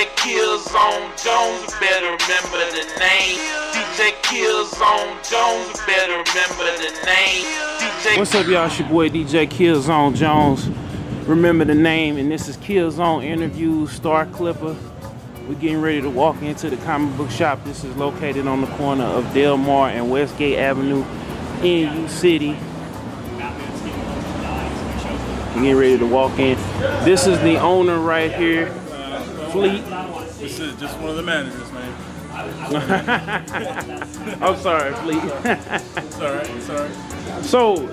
DJKillzownJones, better remember the name. DJKillzownJones, better remember the name. What's up, y'all? It's your boy DJKillzownJones. Remember the name, and this is Killzown Interviews Star Clipper. We're getting ready to walk into the comic book shop. This is located on the corner of Delmar and Westgate Avenue in U City. We're getting ready to walk in. This is the owner right here, Fleet. This is just one of the managers, man. I'm sorry, Fleet. It's alright, it's alright. So,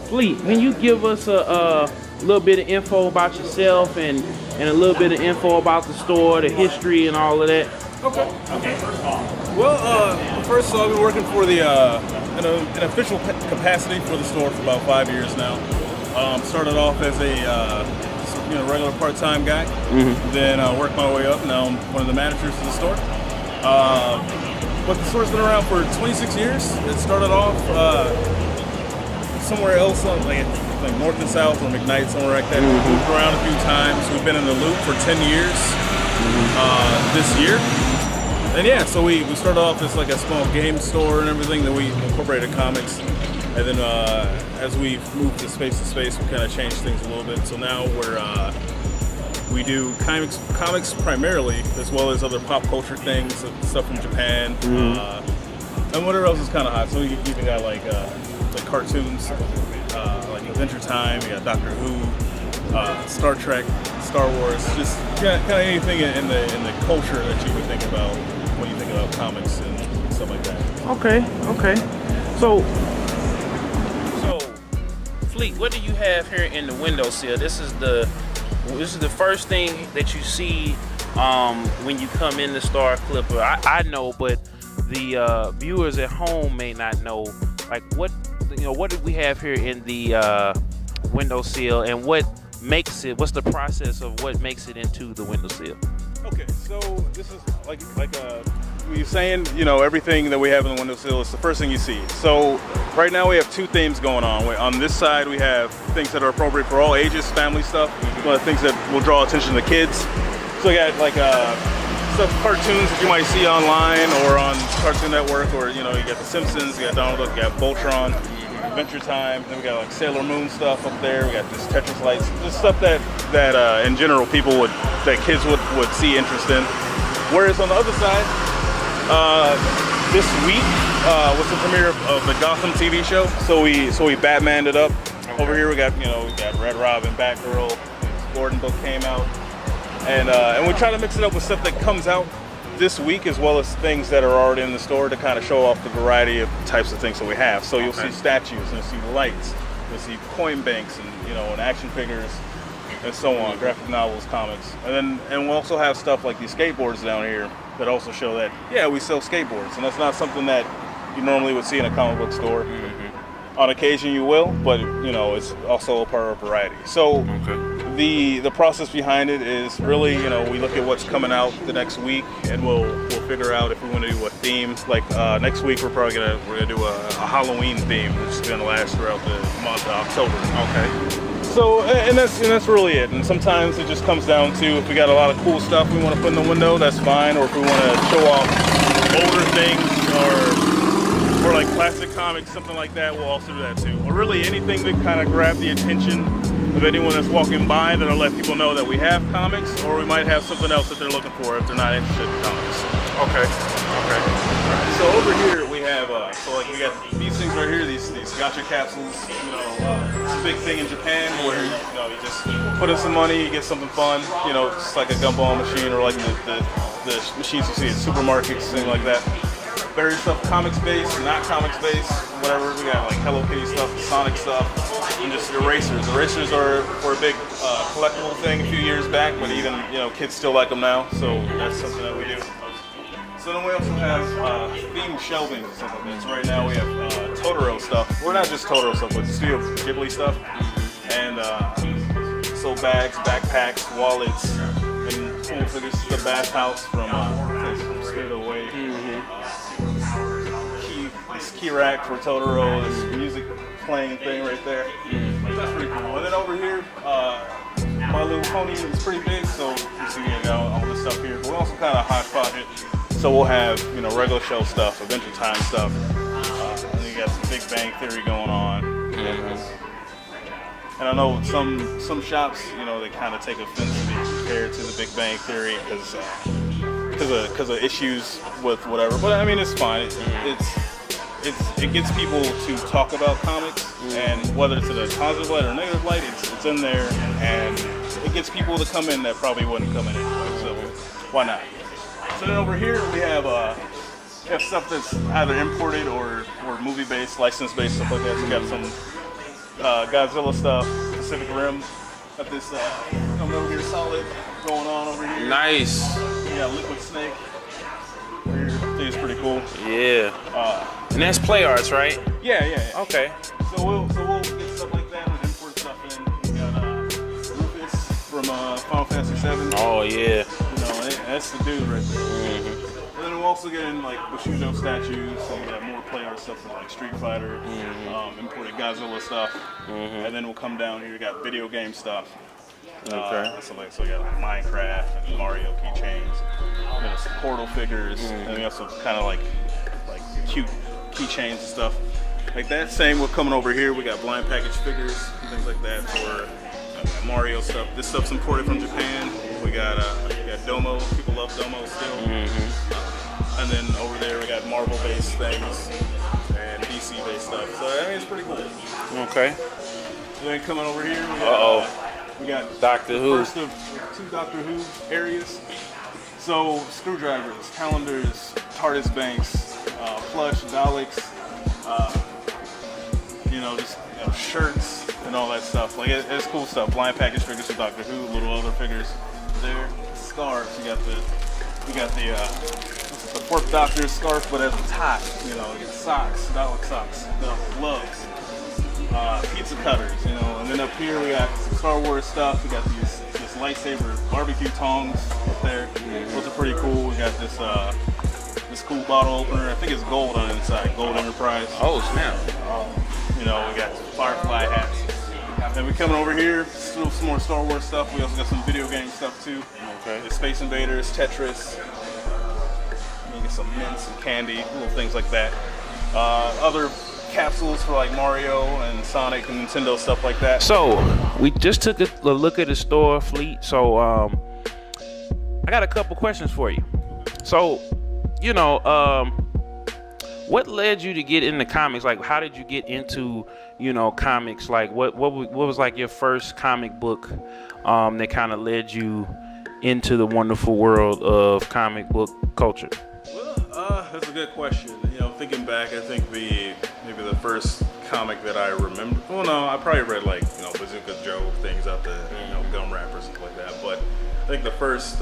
Fleet, can you give us a little bit of info about yourself and a little bit of info about the store, the history, and all of that? Okay. Well, first of all, I've been working for the in an official capacity for the store for about 5 years now. Started off as a regular part-time guy, then worked my way up. Now I'm one of the managers of the store. But the store's been around for 26 years. It started off somewhere else, like North and South or McKnight, somewhere like that. We've moved around a few times. We've been in the Loop for 10 years this year. And yeah, so we started off as like a small game store and everything. Then we incorporated comics. And then as we've moved to space, we kind of changed things a little bit. So now we do comics primarily, as well as other pop culture things, stuff from Japan. And whatever else is kind of hot. So you even got like cartoons, like Adventure Time, you got Doctor Who, Star Trek, Star Wars, just kind of anything in the culture that you would think about when you think about comics and stuff like that. Okay. So Fleet, what do you have here in the windowsill? This is the first thing that you see when you come in the Star Clipper. I know, but the viewers at home may not know. Like what do we have here in the windowsill, and what makes it? What's the process of what makes it into the windowsill? Okay, so this is like you're saying, everything that we have in the windowsill is the first thing you see. So right now we have two themes going on. On this side we have things that are appropriate for all ages, family stuff, things that will draw attention to kids. So we got like stuff, cartoons that you might see online or on Cartoon Network, or you got The Simpsons, you got Donald Duck, you got Voltron, Adventure Time. Then we got like Sailor Moon stuff up there. We got this Tetris lights, just stuff that in general that kids would see interest in. Whereas on the other side, this week was the premiere of the Gotham TV show. So we Batmaned it up. Over here we got Red Robin, Batgirl, Gordon book came out, and we try to mix it up with stuff that comes out this week, as well as things that are already in the store to kind of show off the variety of types of things that we have. So you'll see statues, and you'll see lights, you'll see coin banks, and and action figures, and so on, graphic novels, comics, and we'll also have stuff like these skateboards down here that also show that we sell skateboards, and that's not something that you normally would see in a comic book store. On occasion you will, but it's also a part of variety. So the process behind it is really we look at what's coming out the next week, and we'll figure out if we want to do a theme. Like next week we're gonna do a Halloween theme, which is gonna last throughout the month of October. So and that's really it. And sometimes it just comes down to if we got a lot of cool stuff we want to put in the window, that's fine. Or if we want to show off older things or like classic comics, something like that, we'll also do that too. Or really anything that kind of grab the attention of anyone that's walking by, that'll let people know that we have comics, or we might have something else that they're looking for if they're not interested in comics. Okay. So over here we have we got these things right here, these gacha capsules. It's a big thing in Japan where you just put in some money, you get something fun. Just like a gumball machine, or like the machines you see at supermarkets, things like that. Various stuff, comics based, not comics based, whatever. We got like Hello Kitty stuff, Sonic stuff, and just erasers. Erasers were a big collectible thing a few years back, but even kids still like them now. So that's something that we do. So then we also have themed shelving and stuff like that. So right now we have Totoro stuff. We're not just Totoro stuff, but Studio Ghibli stuff. And so bags, backpacks, wallets, and cool figures. The bathhouse from Spirit Away. This key rack for Totoro, this music playing thing right there. That's pretty cool. And then over here, My Little Pony is pretty big, so you see all this stuff also kind of hodgepodge it. So we'll have, you know, regular show stuff, Adventure Time stuff. And then you got some Big Bang Theory going on. And I know some shops, you know, they kind of take offense to be compared to the Big Bang Theory because of issues with whatever. But I mean, it's fine. It gets people to talk about comics, and whether it's in a positive light or a negative light, it's in there, and it gets people to come in that probably wouldn't come in anyway. So why not? So then over here we have stuff that's either imported or movie-based, license-based, stuff like that. So we got some Godzilla stuff, Pacific Rim. Got this coming over here, Solid going on over here. Nice. Yeah, Liquid Snake. Over here. I think it's pretty cool. Yeah. And that's Play Arts, right? Yeah. Okay. So we'll get stuff like that and import stuff in. We got Rufus from Final Fantasy VII. Oh yeah. You know, that's the dude right there. And then we'll also get in like Bushido statues, so we got more Play Art stuff from like Street Fighter, imported Godzilla stuff, and then we'll come down here. We got video game stuff. Okay. So we got like Minecraft and Mario keychains, you know, some Portal figures, and we got some kind of like cute keychains and stuff like that. Same with coming over here. We got blind package figures and things like that for Mario stuff. This stuff's imported from Japan. We got Domo. People love Domo still. And then over there we got Marvel-based things and DC-based stuff. So I mean, it's pretty cool. Okay. And then coming over here, we got Doctor Who. First of 2 Doctor Who areas. So screwdrivers, calendars, TARDIS banks, plush, Daleks, shirts and all that stuff. Like it's cool stuff. Blind package figures for Doctor Who, little other figures there. Scarves. You got the 4th Doctor's scarf, but as a tie. You know, you get socks, Dalek socks, gloves, pizza cutters. You know, and then up here we got some Star Wars stuff. We got this lightsaber barbecue tongs up there. Those are pretty cool. We got this cool bottle opener. I think it's gold on the inside. Gold Enterprise. Oh snap! You know, we got Firefly hats. Then we coming over here, still some more Star Wars stuff. We also got some video game stuff too. Okay. The Space Invaders, Tetris. You get some mints, some candy, little things like that. Other capsules for like Mario and Sonic and Nintendo, stuff like that. So we just took a look at the store fleet. So I got a couple questions for you. So, you know, what led you to get into comics? Like, how did you get into, you know, comics? Like, what was like your first comic book that kind of led you into the wonderful world of comic book culture? Well, that's a good question. You know, thinking back, I think maybe the first comic that I remember. Well, no, I probably read like, you know, Bazooka Joe, things out there, you know, gum wrappers, stuff like that. But I think the first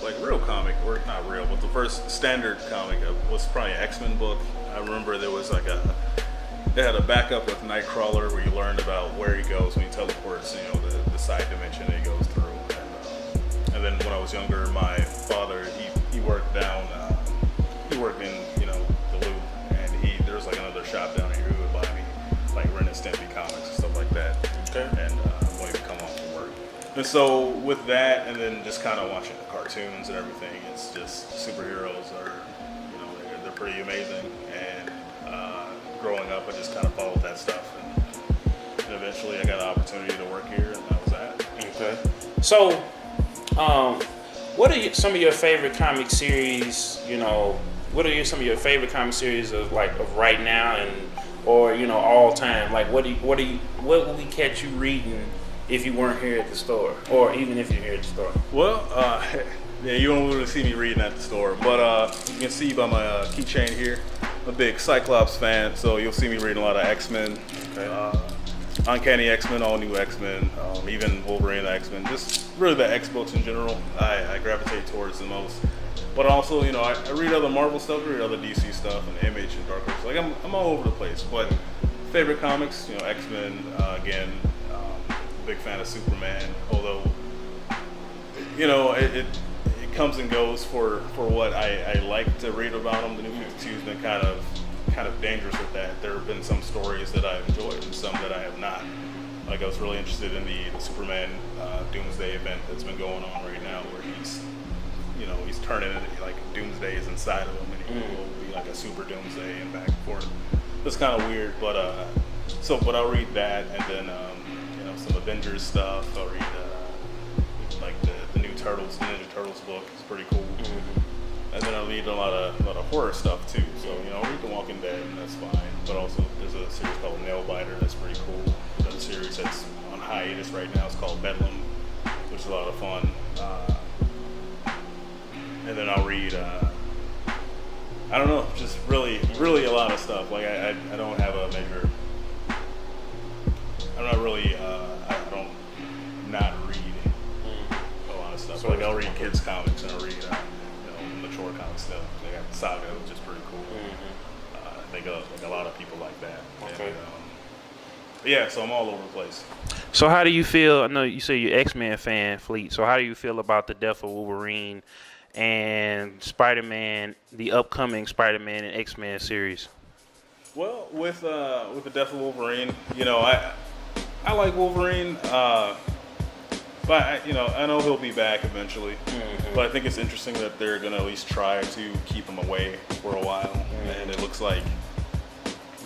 like real comic, or not real, but the first standard comic was probably an X-Men book. I remember there was like they had a backup with Nightcrawler where you learned about where he goes when he teleports, you know, the side dimension that he goes through. And then when I was younger, my father, he worked down, he worked in, you know, the Loop, and there was like another shop down here who would buy me like Ren and Stimpy comics and stuff like that. Okay. And when he would come home from work. And so with that, and then just kind of watching the cartoons and everything, it's just superheroes are, you know, they're pretty amazing. And growing up, I just kind of followed that stuff, and eventually I got an opportunity to work here, and that was that. Okay. So, what are some of your favorite comic series? You know, what are some of your favorite comic series of right now or you know, all time? Like, what would we catch you reading if you weren't here at the store, or even if you're here at the store? Well, yeah, you won't really see me reading at the store, but you can see by my keychain here, I'm a big Cyclops fan, so you'll see me reading a lot of X-Men, Uncanny X-Men, all new X-Men, even Wolverine X-Men, just really the X books in general. I gravitate towards the most. But also, you know, I read other Marvel stuff, I read other DC stuff, and Image and Dark Horse. Like I'm all over the place. But favorite comics, you know, X-Men, again. Big fan of Superman, although, you know, it comes and goes for what I like to read about him. The New 52 has been kind of dangerous with that. There have been some stories that I've enjoyed and some that I have not. Like, I was really interested in the Superman Doomsday event that's been going on right now, where he's he's turning it like Doomsday is inside of him, and he will be like a super Doomsday and back and forth. It's kind of weird, but I'll read that, and then some Avengers stuff. I'll read like the new Turtles, Ninja Turtles book. It's pretty cool. And then I'll read a lot of horror stuff too. So I'll read The Walking Dead, and that's fine. But also there's a series called Nailbiter that's pretty cool. Another series that's on hiatus right now is called Bedlam, which is a lot of fun. And then I'll read, I don't know, just really a lot of stuff. Like I don't have a major, I'm not really, I don't not read a lot of stuff. So like I'll read kids comics, and I'll read, mature comics stuff. They got Saga, which is pretty cool. I think like a lot of people like that. Okay. And, yeah, so I'm all over the place. So how do you feel? I know you say you're X-Men fan, Fleet. So how do you feel about the death of Wolverine and Spider-Man, the upcoming Spider-Man and X-Men series? Well, with the death of Wolverine, I like Wolverine, but I know he'll be back eventually. But I think it's interesting that they're gonna at least try to keep him away for a while, and it looks like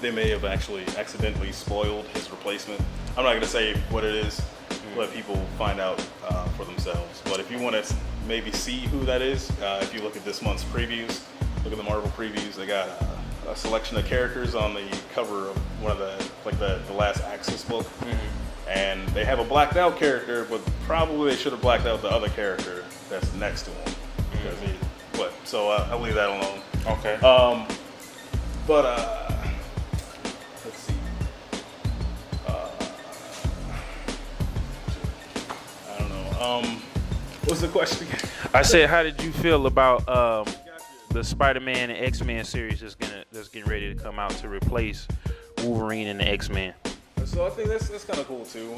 they may have actually accidentally spoiled his replacement. I'm not gonna say what it is. Let people find out for themselves. But if you want to maybe see who that is, if you look at this month's previews, look at the Marvel previews. They got a selection of characters on the cover of one of the last Axis book, and they have a blacked out character, but probably they should have blacked out the other character that's next to him. So I'll leave that alone. Okay. Let's see. I don't know. What's the question again? I said, how did you feel about the Spider-Man and X-Men series that's getting ready to come out to replace Wolverine and the X-Men? So I think that's kind of cool too.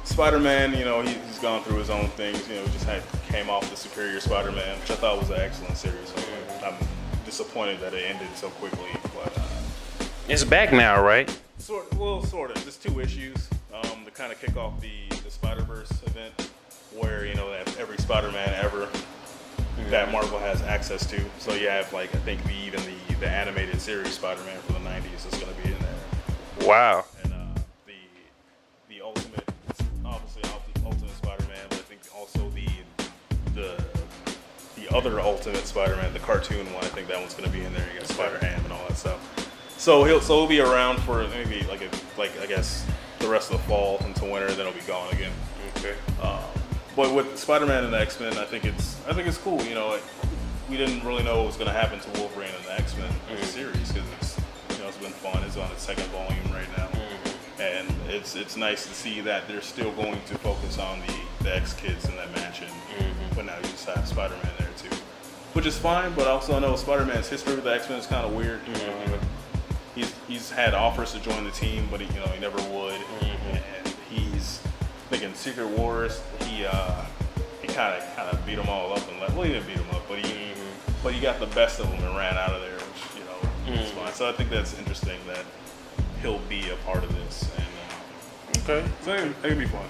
Spider-Man, he's gone through his own things. Just came off the Superior Spider-Man, which I thought was an excellent series. So I'm disappointed that it ended so quickly, but It's back now, right? Sort of. Just 2 issues to kind of kick off the Spider-Verse event, where they have every Spider-Man ever that Marvel has access to. So you have I think the animated series Spider-Man from the 90s is going to be in there. Wow. And the Ultimate, obviously the Ultimate Spider-Man, but I think also the other Ultimate Spider-Man, the cartoon one, I think that one's going to be in there. You got Spider-Ham and all that stuff. So he'll be around for maybe I guess the rest of the fall into winter, then he'll be gone again. Okay. But with Spider-Man and the X-Men, I think it's cool. We didn't really know what was going to happen to Wolverine and the X-Men series, because it's been fun. It's on its 2nd volume right now, and it's nice to see that they're still going to focus on the X-Kids in that mansion, but now you just have Spider-Man there too, which is fine. But also I know Spider-Man's history with the X-Men is kind of weird. He's had offers to join the team, but he never would, and he's thinking Secret Wars. He kind of beat them all up and he didn't beat them up, but he got the best of them and ran out of there, which is fine. So I think that's interesting that he'll be a part of this, and Okay. so it'll be fun.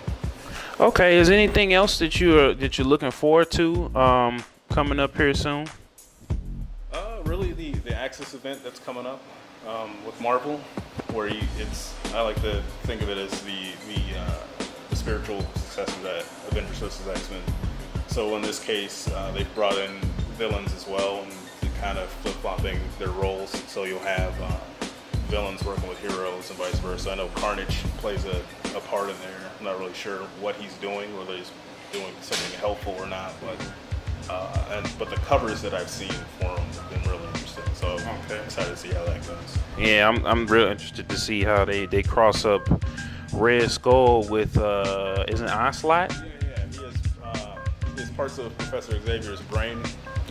Okay. Is anything else that you're looking forward to coming up here soon? Really the Axis event that's coming up with Marvel, where I like to think of it as the spiritual successor to Avengers vs. X-Men. So in this case, they've brought in villains as well, and kind of flip-flopping their roles. So you'll have villains working with heroes and vice versa. I know Carnage plays a part in there. I'm not really sure what he's doing, whether he's doing something helpful or not, but the covers that I've seen for him have been really interesting. So I'm excited to see how that goes. Yeah, I'm real interested to see how they cross up Red Skull with isn't Onslaught? Yeah. He has parts of Professor Xavier's brain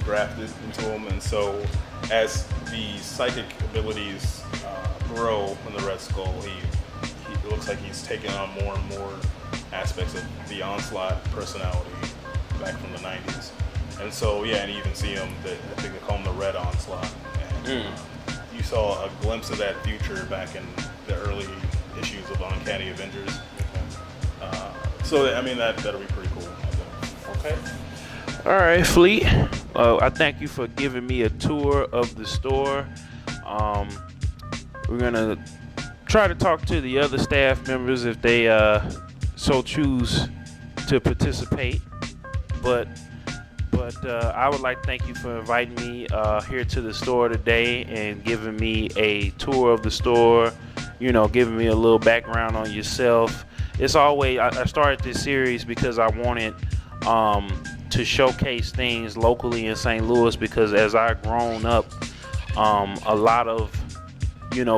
grafted into him, and so as the psychic abilities grow in the Red Skull, it looks like he's taking on more and more aspects of the Onslaught personality back from the 90s. And so, and you even see him, I think they call him the Red Onslaught. And you saw a glimpse of that future back in the early issues of Uncanny Avengers. So, that'll be pretty cool, I think. Okay. All right, Fleet. I thank you for giving me a tour of the store. We're gonna try to talk to the other staff members if they so choose to participate. But I would like to thank you for inviting me here to the store today and giving me a tour of the store. You know, giving me a little background on yourself. It's always I started this series because I wanted to showcase things locally in St. Louis, because as I've grown up, a lot of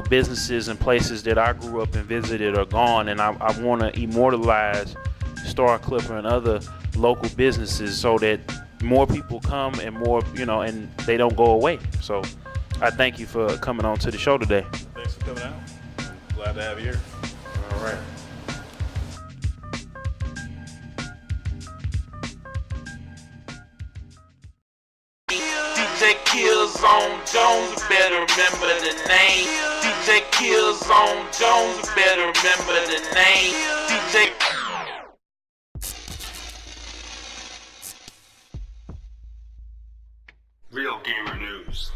businesses and places that I grew up and visited are gone, and I want to immortalize Star Clipper and other local businesses so that more people come and more and they don't go away. So I thank you for coming on to the show today. Thanks for coming out. Glad to have you here. All right. DJKillzownJones, you better remember the name. DJKillzownJones, you better remember the name. DJ. Real gamer news.